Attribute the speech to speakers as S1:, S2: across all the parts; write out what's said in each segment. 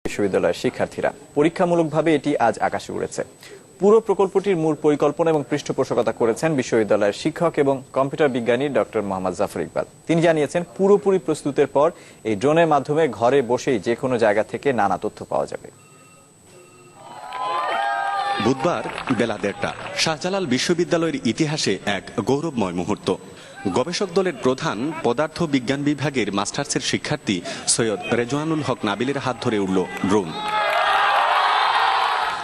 S1: বিশ্ববিদ্যালয়ের শিক্ষার্থীরা পরীক্ষামূলকভাবে এটি আজ আকাশে উড়েছে। পুরো প্রকল্পটির মূল পরিকল্পনা এবং পৃষ্ঠপোষকতা করেছেন বিশ্ববিদ্যালয়ের শিক্ষক এবং কম্পিউটার বিজ্ঞানী ডক্টর মোহাম্মদ জাফর ইকবাল। তিনি জানিয়েছেন, পুরোপুরি প্রস্তুতের পর এই ড্রোনের মাধ্যমে ঘরে বসেই যে কোনো জায়গা থেকে নানা তথ্য পাওয়া যাবে।
S2: বুধবার বেলা ১:৩০ শাহজালাল বিশ্ববিদ্যালয়ের ইতিহাসে এক গৌরবময় মুহূর্ত। গবেষক দলের প্রধান পদার্থ বিজ্ঞান বিভাগের মাস্টার্সের শিক্ষার্থী সৈয়দ রেজওয়ানুল হক নাবিলের হাত ধরে উড়ল ড্রোন।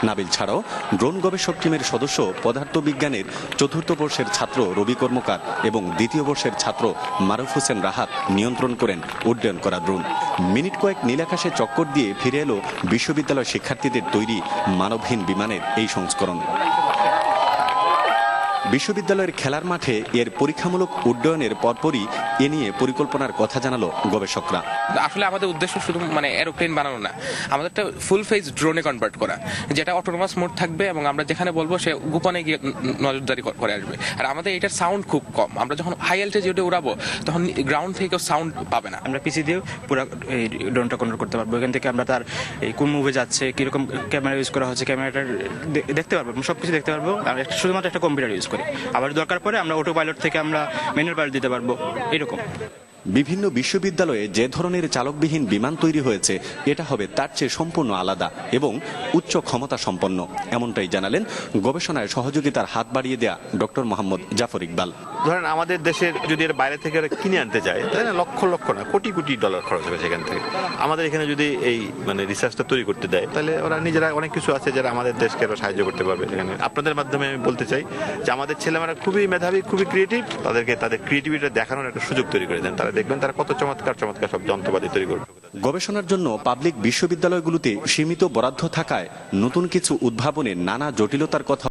S2: নাবিল ছাড়াও ড্রোন গবেষক টিমের সদস্য পদার্থ বিজ্ঞানের চতুর্থ বর্ষের ছাত্র রবি কর্মকার এবং দ্বিতীয় বর্ষের ছাত্র মারুফ হোসেন রাহাত নিয়ন্ত্রণ করেন উড্ডয়ন করা ড্রোন। মিনিট কয়েক নীলাকাশে চক্কর দিয়ে ফিরে এলো বিশ্ববিদ্যালয় শিক্ষার্থীদের তৈরি মানবহীন বিমানের এই সংস্করণ। বিশ্ববিদ্যালয়ের খেলার মাঠে এর পরীক্ষামূলক উড্ডয়নের পরপরই এ নিয়ে পরিকল্পনার কথা জানালো গবেষকরা।
S3: আসলে আমাদের উদ্দেশ্য শুধু এরোপ্লেন বানানো না, আমাদের একটা ফুল ফেজ ড্রোনে কনভার্ট করা, যেটা অটোনোমাস মোড থাকবে এবং আমরা যেখানে বলবো সে গোপনে গিয়ে নজরদারি করে আসবে। আর আমাদের এটার সাউন্ড খুব কম, আমরা যখন হাই অ্যালটিটিউডে উড়াবো তখন গ্রাউন্ড থেকে সাউন্ড পাবে না।
S4: আমরা পিসি দিয়ে পুরো এই ড্রোনটা কন্ট্রোল করতে পারবো। এখান থেকে আমরা তার এই কোন মুভে যাচ্ছে, কিরকম ক্যামেরা ইউজ করা হচ্ছে, ক্যামেরাটা দেখতে পারবো, সবকিছু দেখতে পারবো। আমরা শুধুমাত্র একটা কম্পিউটার ইউজ করি, আবার দরকার পরে আমরা অটো পাইলট থেকে আমরা ম্যানুয়াল পাইলট দিতে পারবো। এরকম
S2: বিভিন্ন বিশ্ববিদ্যালয়ে যে ধরনের চালকবিহীন বিমান তৈরি হয়েছে, এটা হবে তার চেয়ে সম্পূর্ণ আলাদা এবং উচ্চ ক্ষমতা সম্পন্ন, এমনটাই জানালেন গবেষণায় সহযোগিতার হাত বাড়িয়ে দেয়া ডক্টর মোহাম্মদ জাফর ইকবাল।
S5: ধরেন আমাদের দেশের যদি এর বাইরে থেকে কিনে আনতে যায়, তাহলে লক্ষ লক্ষ না কোটি কোটি ডলার খরচ হবে সেখান থেকে। আমাদের এখানে যদি এই রিসার্চটা তৈরি করতে দেয়, তাহলে ওরা নিজেরা অনেক কিছু আছে যারা আমাদের দেশকে আরো সাহায্য করতে পারবে। এখানে আপনাদের মাধ্যমে আমি বলতে চাই যে আমাদের ছেলেমেয়েরা খুবই মেধাবী, খুবই ক্রিয়েটিভ, তাদেরকে তাদের ক্রিয়েটিভিটি দেখানোর একটা সুযোগ তৈরি করে দেন। তারা দেখবেন তারা কত চমৎকার চমৎকার সব যন্ত্রপাতি তৈরি করবে।
S2: গবেষণার জন্য পাবলিক বিশ্ববিদ্যালয়গুলোতে সীমিত বরাদ্দ থাকায় নতুন কিছু উদ্ভাবনের নানা জটিলতার কথা